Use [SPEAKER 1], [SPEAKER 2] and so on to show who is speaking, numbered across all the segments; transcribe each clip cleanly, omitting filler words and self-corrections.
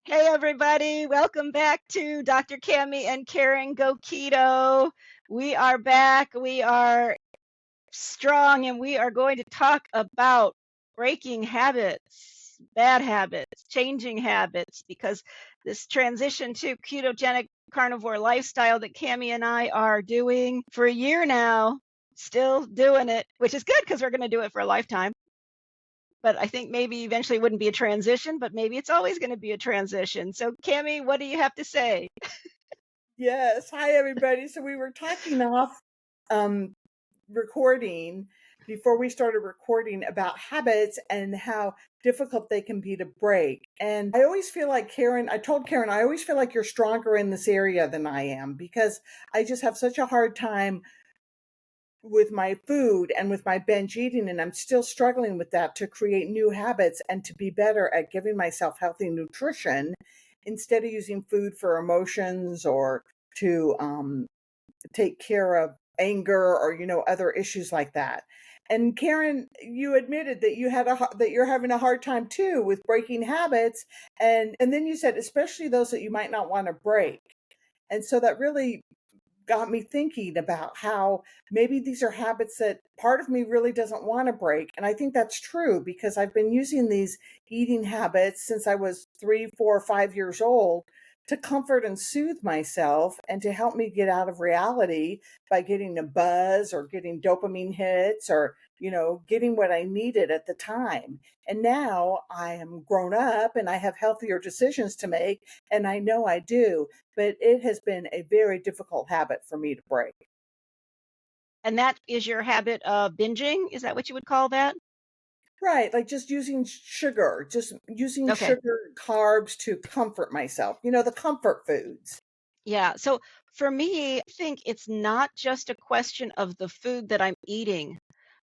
[SPEAKER 1] Hey everybody, welcome back to Dr. Cammy and Karen Go Keto. We are back. We are strong and we are going to talk about breaking habits, bad habits, changing habits because this transition to ketogenic carnivore lifestyle that Cammy and I are doing for a year now, still doing it, which is good because we're going to do it for a lifetime. But I think maybe eventually it wouldn't be a transition, but maybe it's always going to be a transition. So, Cami, what do you have to say?
[SPEAKER 2] Yes. Hi, everybody. So we were talking off um, recording before we started recording about habits and how difficult they can be to break. And I always feel like I told Karen, I always feel like you're stronger in this area than I am because I just have such a hard time with my food and with my binge eating. And I'm still struggling with that to create new habits and to be better at giving myself healthy nutrition instead of using food for emotions or to take care of anger or other issues like that. And Karen, you admitted that that you're having a hard time too with breaking habits, and then you said especially those that you might not want to break. And so that really got me thinking about how maybe these are habits that part of me really doesn't want to break. And I think that's true because I've been using these eating habits since I was 3, 4, 5 years old to comfort and soothe myself and to help me get out of reality by getting a buzz or getting dopamine hits or, getting what I needed at the time. And now I am grown up and I have healthier decisions to make, and I know I do, but it has been a very difficult habit for me to break.
[SPEAKER 1] And that is your habit of binging? Is that what you would call that?
[SPEAKER 2] Right, like just using sugar, just using
[SPEAKER 1] Okay.
[SPEAKER 2] sugar, carbs to comfort myself, the comfort foods.
[SPEAKER 1] Yeah. So for me, I think it's not just a question of the food that I'm eating,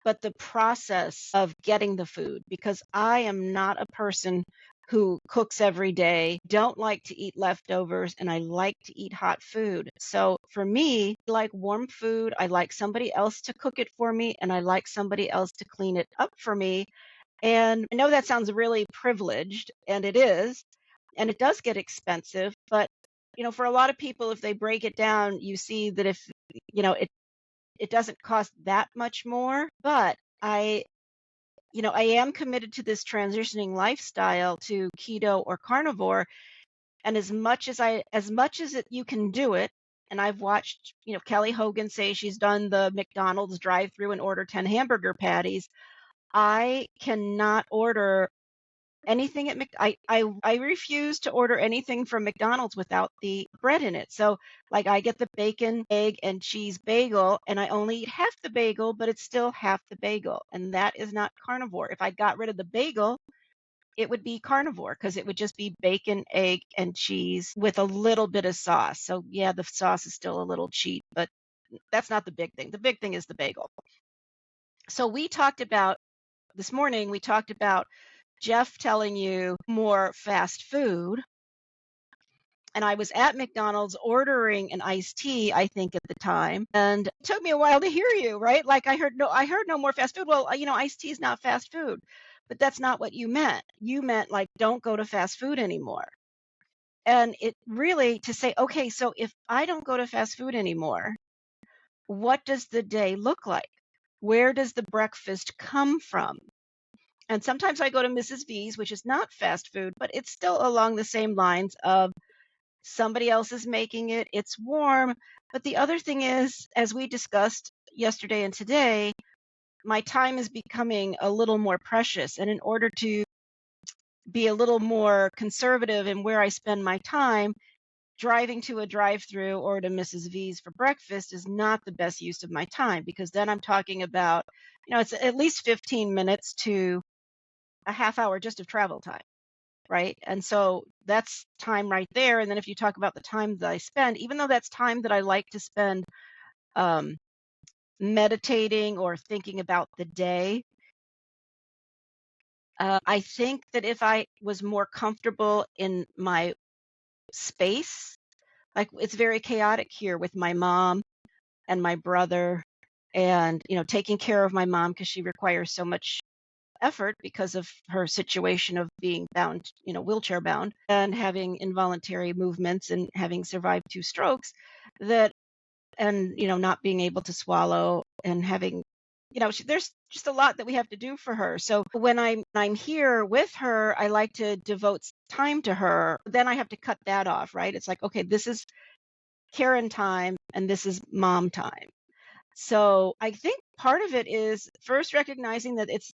[SPEAKER 1] but the process of getting the food because I am not a person who cooks every day, don't like to eat leftovers, and I like to eat hot food. So for me, I like warm food. I like somebody else to cook it for me, and I like somebody else to clean it up for me. And I know that sounds really privileged, and it is, and it does get expensive, but for a lot of people, if they break it down, you see that if it doesn't cost that much more, but I am committed to this transitioning lifestyle to keto or carnivore. And as much as you can do it, and I've watched, Kelly Hogan say she's done the McDonald's drive through and order 10 hamburger patties. I cannot order anything at I refuse to order anything from McDonald's without the bread in it. So, like, I get the bacon, egg, and cheese bagel, and I only eat half the bagel, but it's still half the bagel, and that is not carnivore. If I got rid of the bagel, it would be carnivore because it would just be bacon, egg, and cheese with a little bit of sauce. So, yeah, the sauce is still a little cheap, but that's not the big thing. The big thing is the bagel. So, this morning, we talked about Jeff telling you more fast food. And I was at McDonald's ordering an iced tea, I think at the time, and it took me a while to hear you, right? Like I heard no more fast food. Well, iced tea is not fast food, but that's not what you meant. You meant like don't go to fast food anymore. And it really to say, okay, so if I don't go to fast food anymore, what does the day look like? Where does the breakfast come from? And sometimes I go to Mrs. V's, which is not fast food, but it's still along the same lines of somebody else is making it, it's warm. But the other thing is, as we discussed yesterday and today, my time is becoming a little more precious. And in order to be a little more conservative in where I spend my time, driving to a drive through or to Mrs. V's for breakfast is not the best use of my time because then I'm talking about, it's at least 15 minutes to a half hour just of travel time. Right? And so that's time right there. And then if you talk about the time that I spend, even though that's time that I like to spend um, meditating or thinking about the day, I think that if I was more comfortable in my space, like it's very chaotic here with my mom and my brother and taking care of my mom because she requires so much effort because of her situation of being bound, wheelchair bound and having involuntary movements and having survived 2 strokes that and, not being able to swallow and having there's just a lot that we have to do for her. So when I'm here with her, I like to devote time to her. Then I have to cut that off, right? It's like, okay, this is Karen time and this is mom time. So I think part of it is first recognizing that it's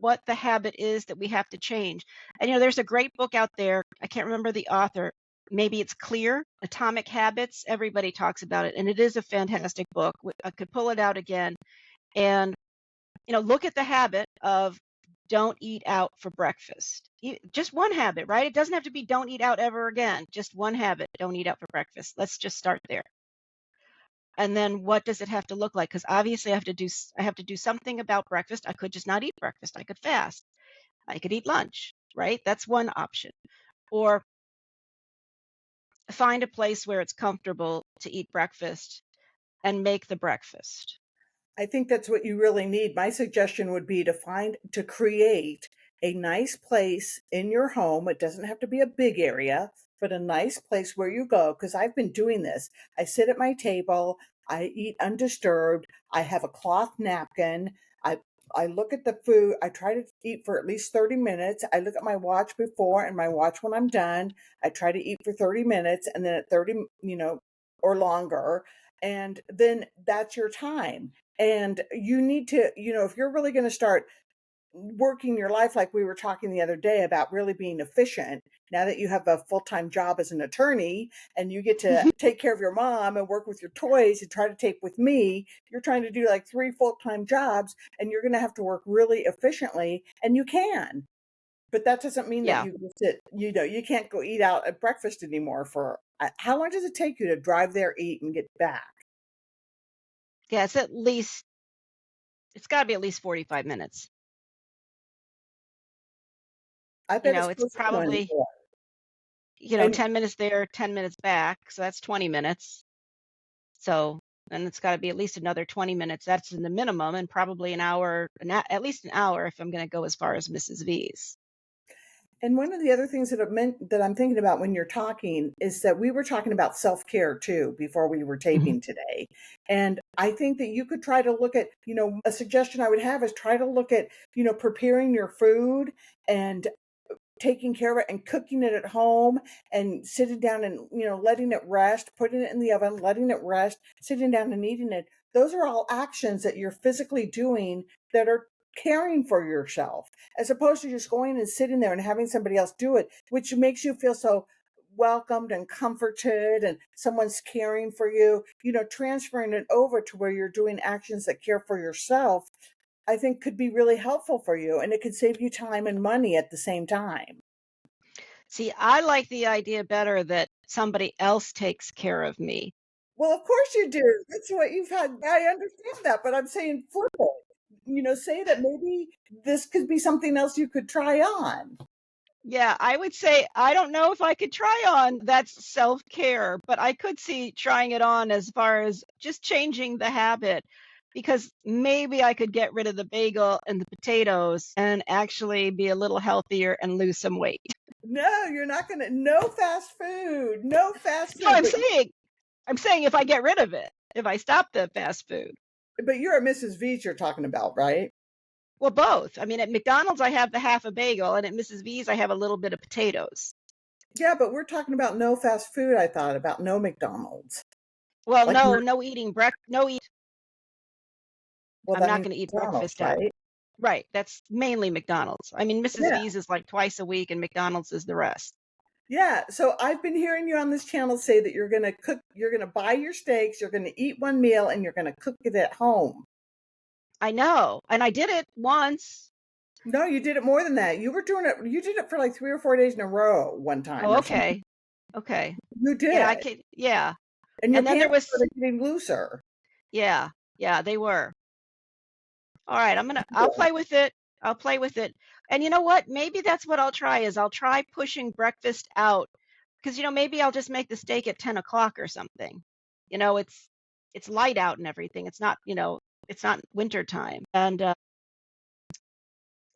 [SPEAKER 1] what the habit is that we have to change. And there's a great book out there. I can't remember the author. Maybe it's Clear, Atomic Habits. Everybody talks about it, and it is a fantastic book. I could pull it out again and look at the habit of don't eat out for breakfast. Just one habit, right? It doesn't have to be don't eat out ever again. Just one habit, don't eat out for breakfast. Let's just start there. And then what does it have to look like? Because obviously I have to do something about breakfast. I could just not eat breakfast. I could fast. I could eat lunch, right? That's one option. Or find a place where it's comfortable to eat breakfast and make the breakfast.
[SPEAKER 2] I think that's what you really need. My suggestion would be to create a nice place in your home. It doesn't have to be a big area, but a nice place where you go. Because I've been doing this. I sit at my table, I eat undisturbed, I have a cloth napkin. I I look at the food. I try to eat for at least 30 minutes. I look at my watch before and my watch when I'm done. I try to eat for 30 minutes and then at 30, or longer. And then that's your time. And you need to, if you're really going to start working your life like we were talking the other day about really being efficient, now that you have a full-time job as an attorney and you get to take care of your mom and work with your toys and try to take with me, you're trying to do like 3 full-time jobs and you're going to have to work really efficiently, and you can. But that doesn't mean that
[SPEAKER 1] Yeah.
[SPEAKER 2] you can sit, you can't go eat out at breakfast anymore for how long does it take you to drive there, eat, and get back?
[SPEAKER 1] Yeah, it's got to be at least 45 minutes.
[SPEAKER 2] I bet it's
[SPEAKER 1] It's
[SPEAKER 2] closer to an
[SPEAKER 1] probably,
[SPEAKER 2] hour. And
[SPEAKER 1] 10 minutes there, 10 minutes back. So that's 20 minutes. So then it's got to be at least another 20 minutes. That's in the minimum, and probably at least an hour if I'm going to go as far as Mrs. V's.
[SPEAKER 2] And one of the other things that I'm thinking about when you're talking is that we were talking about self-care too before we were
[SPEAKER 1] Mhm.
[SPEAKER 2] taping today. And I think that you could try to look at, a suggestion I would have is try to look at, preparing your food and taking care of it and cooking it at home and sitting down and letting it rest, putting it in the oven, letting it rest, sitting down and eating it. Those are all actions that you're physically doing that are caring for yourself, as opposed to just going and sitting there and having somebody else do it, which makes you feel so welcomed and comforted and someone's caring for you. Transferring it over to where you're doing actions that care for yourself, I think could be really helpful for you, and it could save you time and money at the same time.
[SPEAKER 1] See, I like the idea better that somebody else takes care of me.
[SPEAKER 2] Well, of course you do. That's what you've had. I understand that, but I'm saying flip it. Say that maybe this could be something else you could try on.
[SPEAKER 1] Yeah, I would say I don't know if I could try on that's self-care, but I could see trying it on as far as just changing the habit because maybe I could get rid of the bagel and the potatoes and actually be a little healthier and lose some weight.
[SPEAKER 2] No, you're not gonna. No fast food. No fast
[SPEAKER 1] No,
[SPEAKER 2] food.
[SPEAKER 1] I'm saying if I get rid of it, if I stop the fast food.
[SPEAKER 2] But you're at Mrs. V's you're talking about, right?
[SPEAKER 1] Well, both. I mean, at McDonald's I have the half a bagel and at Mrs. V's I have a little bit of potatoes.
[SPEAKER 2] Yeah, but we're talking about no fast food. I thought about no McDonald's.
[SPEAKER 1] Well,
[SPEAKER 2] Like,
[SPEAKER 1] no eat.
[SPEAKER 2] well,
[SPEAKER 1] I'm
[SPEAKER 2] that
[SPEAKER 1] not
[SPEAKER 2] means
[SPEAKER 1] going to eat
[SPEAKER 2] McDonald's,
[SPEAKER 1] breakfast out.
[SPEAKER 2] right?
[SPEAKER 1] Right, that's mainly McDonald's. I mean, Mrs.
[SPEAKER 2] Yeah.
[SPEAKER 1] V's is like twice a week and McDonald's is the rest.
[SPEAKER 2] Yeah, so I've been hearing you on this channel say that you're going to cook, you're going to buy your steaks, you're going to eat one meal, and you're going to cook it at home.
[SPEAKER 1] I know, and I did it once.
[SPEAKER 2] No, you did it more than that. You did it for like 3 or 4 days in a row one time
[SPEAKER 1] Oh,
[SPEAKER 2] or something.
[SPEAKER 1] okay. Okay.
[SPEAKER 2] You
[SPEAKER 1] Yeah,
[SPEAKER 2] did.
[SPEAKER 1] yeah.
[SPEAKER 2] And your
[SPEAKER 1] And then there
[SPEAKER 2] pants
[SPEAKER 1] was
[SPEAKER 2] started getting looser.
[SPEAKER 1] yeah. Yeah, they were. All right, I'll
[SPEAKER 2] Yeah.
[SPEAKER 1] play with it. I'll play with it. And you know what? Maybe that's what I'll try pushing breakfast out because maybe I'll just make the steak at 10 o'clock or something. It's light out and everything. It's not winter time. And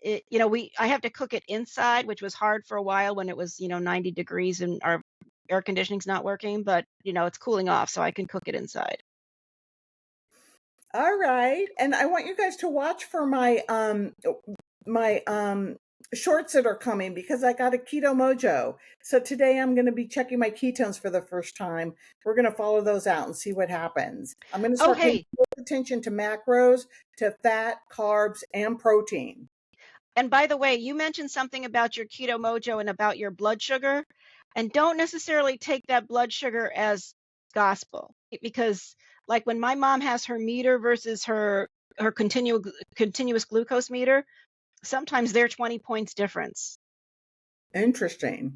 [SPEAKER 1] I have to cook it inside, which was hard for a while when it was, 90 degrees and our air conditioning's not working, but, it's cooling off, so I can cook it inside.
[SPEAKER 2] All right. And I want you guys to watch for my shorts that are coming because I got a keto mojo. So today I'm going to be checking my ketones for the first time. We're going to follow those out and see what happens. I'm going to
[SPEAKER 1] Oh,
[SPEAKER 2] start paying
[SPEAKER 1] hey,
[SPEAKER 2] close attention to macros, to fat, carbs, and protein.
[SPEAKER 1] and by the way, you mentioned something about your keto mojo and about your blood sugar, and don't necessarily take that blood sugar as gospel because like when my mom has her meter versus her continuous glucose meter, sometimes they're 20 points difference.
[SPEAKER 2] Interesting.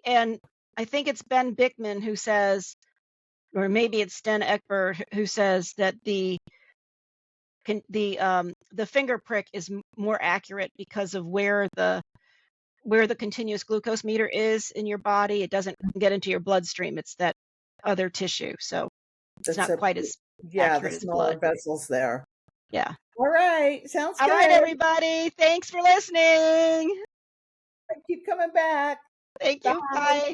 [SPEAKER 1] And I think it's Ben Bickman who says, or maybe it's Sten Eckberg who says that the finger prick is more accurate because of where the continuous glucose meter is in your body. It doesn't get into your bloodstream. It's that other tissue, so it's
[SPEAKER 2] That's
[SPEAKER 1] not
[SPEAKER 2] a
[SPEAKER 1] quite as
[SPEAKER 2] Yeah, the
[SPEAKER 1] accurate as
[SPEAKER 2] smaller
[SPEAKER 1] blood.
[SPEAKER 2] vessels there.
[SPEAKER 1] Yeah.
[SPEAKER 2] All right. Sounds
[SPEAKER 1] All right,
[SPEAKER 2] good.
[SPEAKER 1] everybody. Thanks for listening.
[SPEAKER 2] Keep coming back.
[SPEAKER 1] Thank you.
[SPEAKER 2] Bye.
[SPEAKER 1] Bye.